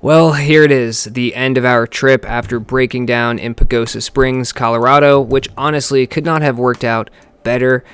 Well, here it is, the end of our trip after breaking down in Pagosa Springs, Colorado, which honestly could not have worked out better.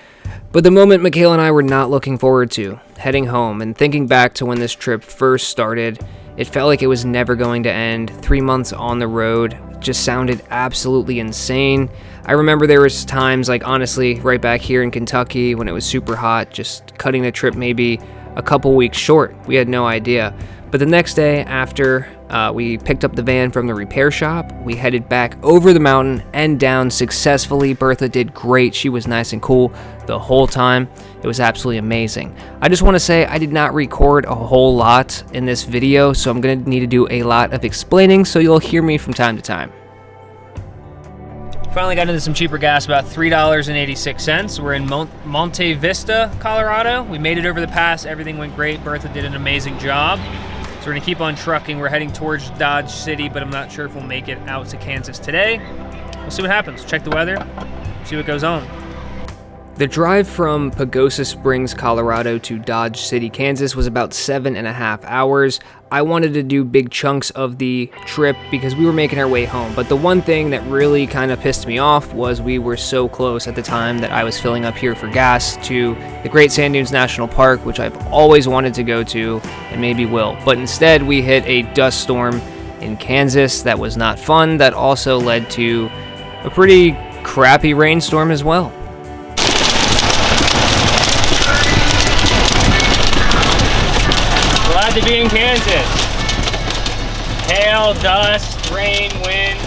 But the moment Michaela and I were not looking forward to, heading home and thinking back to when this trip first started, it felt like it was never going to end. 3 months on the road just sounded absolutely insane. I remember there was times, like honestly, right back here in Kentucky when it was super hot, just cutting the trip maybe a couple weeks short. We had no idea. But the next day after we picked up the van from the repair shop, we headed back over the mountain and down successfully. Bertha did great. She was nice and cool the whole time. It was absolutely amazing. I just want to say I did not record a whole lot in this video, so I'm going to need to do a lot of explaining, so you'll hear me from time to time. Finally got into some cheaper gas, about $3.86. We're in Monte Vista, Colorado. We made it over the pass. Everything went great. Bertha did an amazing job. So we're gonna keep on trucking. We're heading towards Dodge City, but I'm not sure if we'll make it out to Kansas today. We'll see what happens. Check the weather, see what goes on. The drive from Pagosa Springs, Colorado to Dodge City, Kansas was about 7.5 hours. I wanted to do big chunks of the trip because we were making our way home. But the one thing that really kind of pissed me off was we were so close at the time that I was filling up here for gas to the Great Sand Dunes National Park, which I've always wanted to go to and maybe will. But instead we hit a dust storm in Kansas that was not fun. That also led to a pretty crappy rainstorm as well. Glad to be in Kansas. Hail, dust, rain, wind,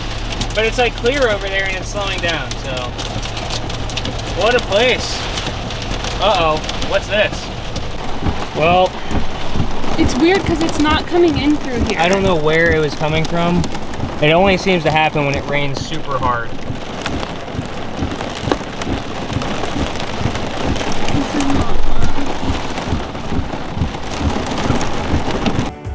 but it's like clear over there and it's slowing down, so what a place. Uh-oh, what's this? Well, it's weird because it's not coming in through here. I don't know where it was coming from. It only seems to happen when it rains super hard.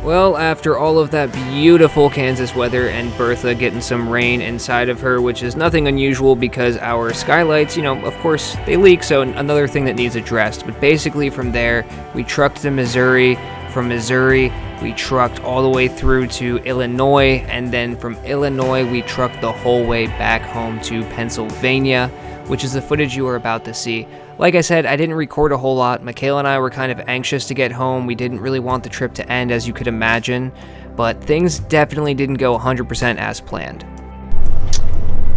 Well, after all of that beautiful Kansas weather and Bertha getting some rain inside of her, which is nothing unusual because our skylights, you know, of course, they leak, so another thing that needs addressed. But basically from there, we trucked to Missouri. From Missouri, we trucked all the way through to Illinois, and then from Illinois, we trucked the whole way back home to Pennsylvania, which is the footage you are about to see. Like I said, I didn't record a whole lot. Michaela and I were kind of anxious to get home. We didn't really want the trip to end, as you could imagine, but things definitely didn't go 100% as planned.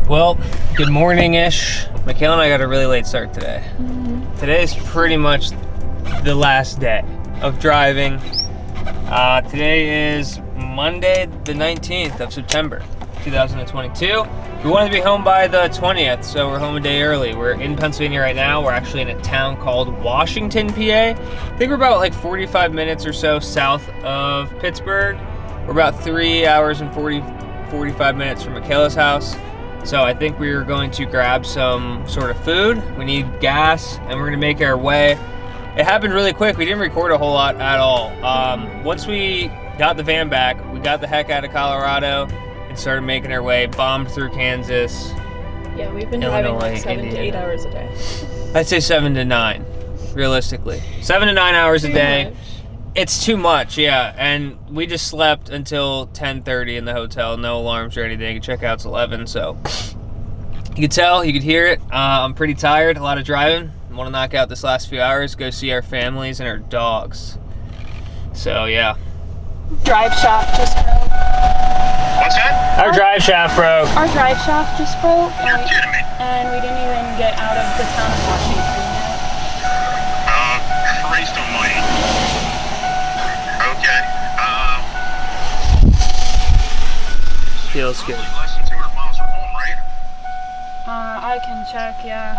Well, good morning-ish. Michaela and I got a really late start today. Today's pretty much the last day of driving. Today is Monday, the 19th of September, 2022. We wanted to be home by the 20th, so we're home a day early. We're in Pennsylvania right now. We're actually in a town called Washington, PA. I think we're about like 45 minutes or so south of Pittsburgh. We're about 3 hours and 45 minutes from Michaela's house. So I think we're going to grab some sort of food. We need gas, and we're gonna make our way. It happened really quick. We didn't record a whole lot at all. Once we got the van back, we got the heck out of Colorado and started making our way, bombed through Kansas. Yeah, we've been Illinois, driving like 7 to 8 Indiana. hours a day. I'd say 7 to 9, realistically. 7 to 9 hours a day. It's too much, yeah. And we just slept until 10:30 in the hotel. No alarms or anything. Checkout's 11, so you could tell, you could hear it. I'm pretty tired, a lot of driving. I want to knock out this last few hours, go see our families and our dogs. So, yeah. Driveshaft just broke. What's that? Our drive shaft broke. Our driveshaft just broke, You're kidding me. and we didn't even get out of the town of Washington yet. Christ almighty. Okay. Feels good. Probably less than 200 miles from home, right? I can check, yeah.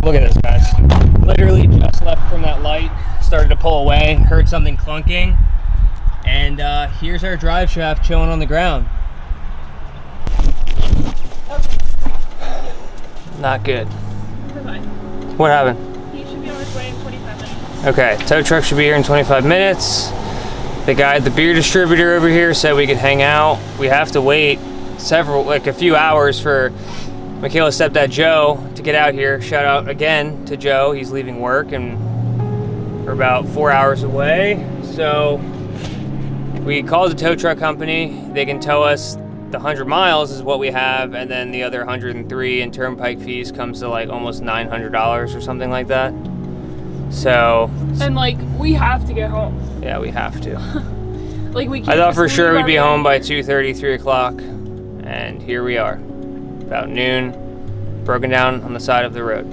Look at this, guys. Literally just left from that light, started to pull away, heard something clunking, and here's our drive shaft chilling on the ground. Not good. Goodbye. What happened? He should be on his way in 25 minutes. Okay, tow truck should be here in 25 minutes. The guy at the beer distributor over here said we could hang out. We have to wait a few hours for Michaela's stepdad Joe to get out here. Shout out again to Joe. He's leaving work and we're about 4 hours away. So We called the tow truck company. They can tow us the 100 miles is what we have, and then the other 103 in turnpike fees comes to like almost $900 or something like that. So. And like, we have to get home. Yeah, we have to. Like, we can't. I thought for sure we'd be home by here. 2:30, 3 o'clock, and here we are. About noon, broken down on the side of the road.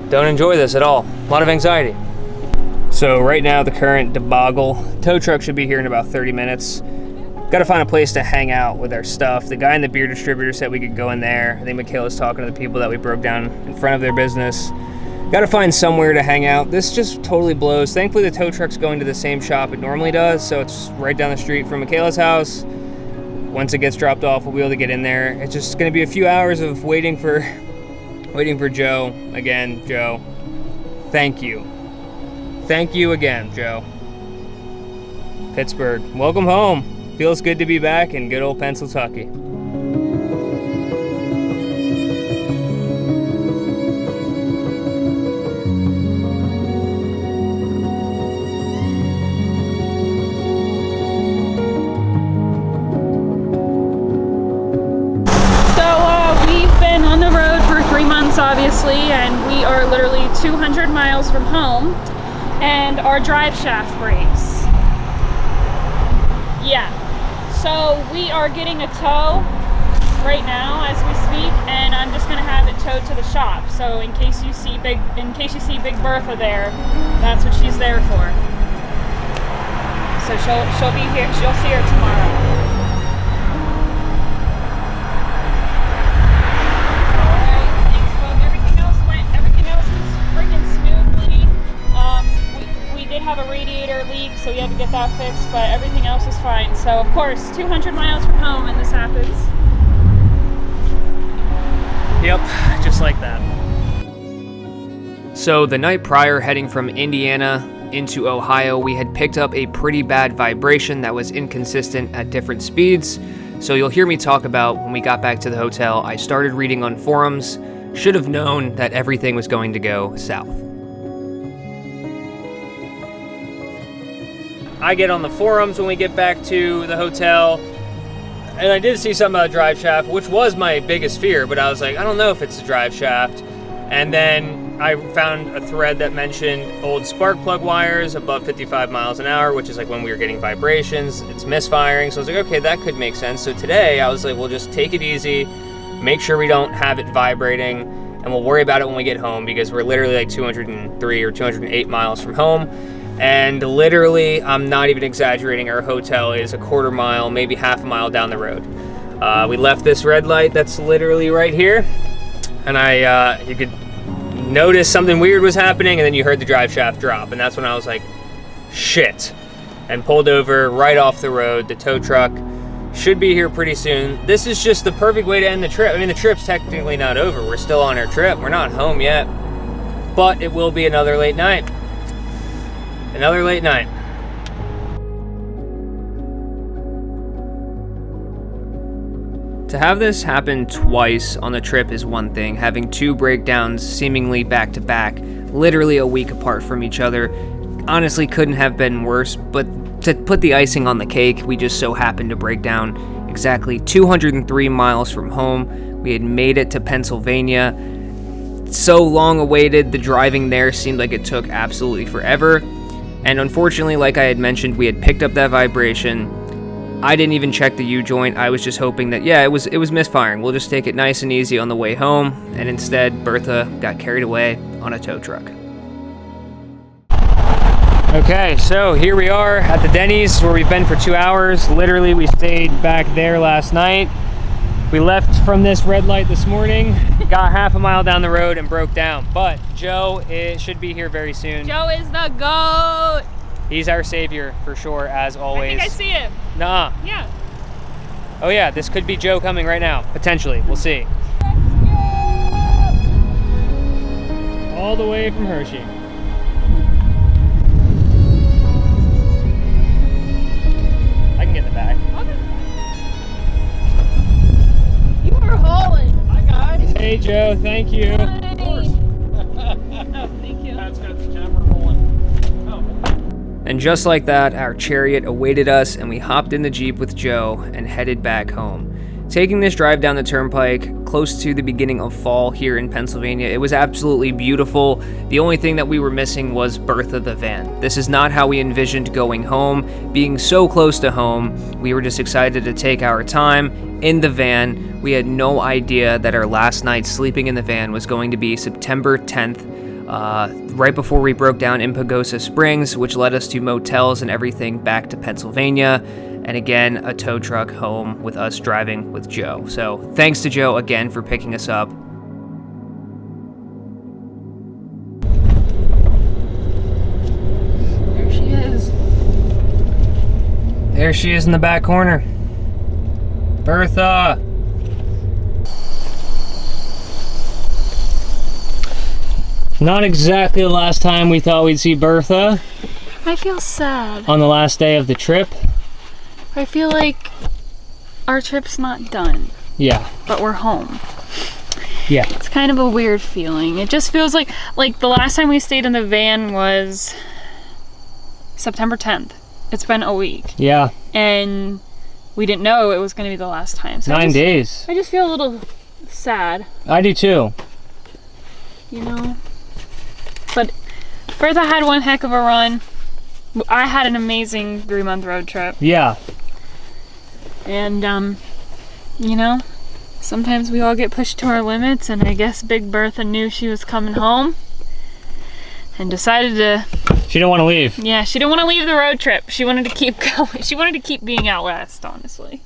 Don't enjoy this at all. A lot of anxiety. So right now, the current debacle. Tow truck should be here in about 30 minutes. Got to find a place to hang out with our stuff. The guy in the beer distributor said we could go in there. I think Michaela's talking to the people that we broke down in front of their business. Got to find somewhere to hang out. This just totally blows. Thankfully, the tow truck's going to the same shop it normally does, so it's right down the street from Michaela's house. Once it gets dropped off, we'll be able to get in there. It's just going to be a few hours of waiting for Joe. Again, Joe, thank you. Thank you again, Joe. Pittsburgh, welcome home. Feels good to be back in good old Pennsylvania. Obviously, and we are literally 200 miles from home, and our drive shaft breaks. Yeah, so we are getting a tow right now as we speak, and I'm just gonna have it towed to the shop. So in case you see Big Bertha there, that's what she's there for. So she'll be here. You'll see her tomorrow. Have a radiator leak, so we had to get that fixed, but everything else is fine. So of course, 200 miles from home and this happens. Yep, just like that. So the night prior, heading from Indiana into Ohio, we had picked up a pretty bad vibration that was inconsistent at different speeds. So you'll hear me talk about when we got back to the hotel, I started reading on forums, should have known that everything was going to go south. I get on the forums when we get back to the hotel, and I did see something about a drive shaft, which was my biggest fear, but I was like, I don't know if it's a drive shaft. And then I found a thread that mentioned old spark plug wires above 55 miles an hour, which is like when we were getting vibrations, it's misfiring. So I was like, okay, that could make sense. So today I was like, we'll just take it easy, make sure we don't have it vibrating, and we'll worry about it when we get home, because we're literally like 203 or 208 miles from home. And literally, I'm not even exaggerating, our hotel is a quarter mile, maybe half a mile down the road. We left this red light that's literally right here, and you could notice something weird was happening, and then you heard the drive shaft drop, and that's when I was like, shit, and pulled over right off the road. The tow truck should be here pretty soon. This is just the perfect way to end the trip. I mean, the trip's technically not over. We're still on our trip. We're not home yet, but it will be another late night. Another late night. To have this happen twice on the trip is one thing. Having two breakdowns seemingly back to back, literally a week apart from each other, honestly couldn't have been worse. But to put the icing on the cake, we just so happened to break down exactly 203 miles from home. We had made it to Pennsylvania. So long awaited, the driving there seemed like it took absolutely forever. And unfortunately, like I had mentioned, we had picked up that vibration. I didn't even check the U-joint. I was just hoping that, yeah, it was misfiring. We'll just take it nice and easy on the way home. And instead, Bertha got carried away on a tow truck. Okay, so here we are at the Denny's where we've been for 2 hours. Literally, we stayed back there last night. We left from this red light this morning, got half a mile down the road and broke down. But Joe should be here very soon. Joe is the GOAT. He's our savior for sure, as always. I think I see him. Nah. Yeah. Oh yeah, this could be Joe coming right now, potentially. We'll see. All the way from Hershey. I can get in the back. Hi guys. Hey Joe, thank you. Of course. Thank you. That's got the camera rolling. Oh. And And just like that, our chariot awaited us, and we hopped in the Jeep with Joe and headed back home. Taking this drive down the turnpike, close to the beginning of fall here in Pennsylvania, it was absolutely beautiful. The only thing that we were missing was Bertha the van. This is not how we envisioned going home. Being so close to home, we were just excited to take our time in the van. We had no idea that our last night sleeping in the van was going to be September 10th, right before we broke down in Pagosa Springs, which led us to motels and everything back to Pennsylvania. And again, a tow truck home with us driving with Joe. So thanks to Joe again for picking us up. There she is. There she is in the back corner. Bertha! Not exactly the last time we thought we'd see Bertha. I feel sad. On the last day of the trip. I feel like our trip's not done. Yeah. But we're home. Yeah. It's kind of a weird feeling. It just feels like the last time we stayed in the van was September 10th. It's been a week. Yeah. And we didn't know it was going to be the last time. So 9 days. I just feel a little sad. I do too. You know? But Bertha had one heck of a run. I had an amazing 3-month road trip. Yeah. And, you know, sometimes we all get pushed to our limits, and I guess Big Bertha knew she was coming home and decided to... She didn't want to leave. Yeah, she didn't want to leave the road trip. She wanted to keep going. She wanted to keep being out west, honestly.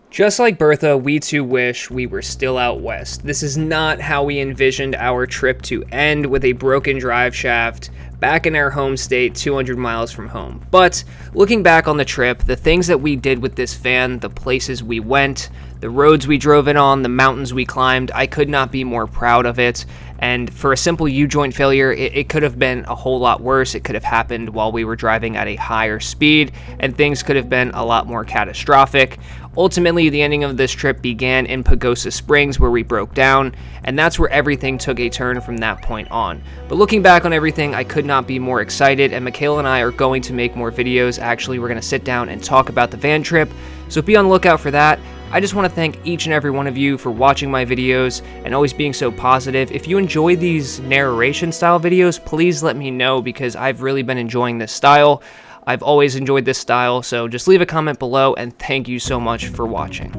Just like Bertha, we too wish we were still out west. This is not how we envisioned our trip to end, with a broken drive shaft back in our home state 200 miles from home. But looking back on the trip, the things that we did with this van, the places we went, the roads we drove it on, the mountains we climbed, I could not be more proud of it. And for a simple U-joint failure, it could have been a whole lot worse. It could have happened while we were driving at a higher speed, and things could have been a lot more catastrophic. Ultimately, the ending of this trip began in Pagosa Springs, where we broke down, and that's where everything took a turn from that point on. But looking back on everything, I could not be more excited, and Michaela and I are going to make more videos. Actually, we're going to sit down and talk about the van trip, so be on the lookout for that. I just want to thank each and every one of you for watching my videos and always being so positive. If you enjoy these narration style videos, please let me know, because I've really been enjoying this style. I've always enjoyed this style, so just leave a comment below, and thank you so much for watching.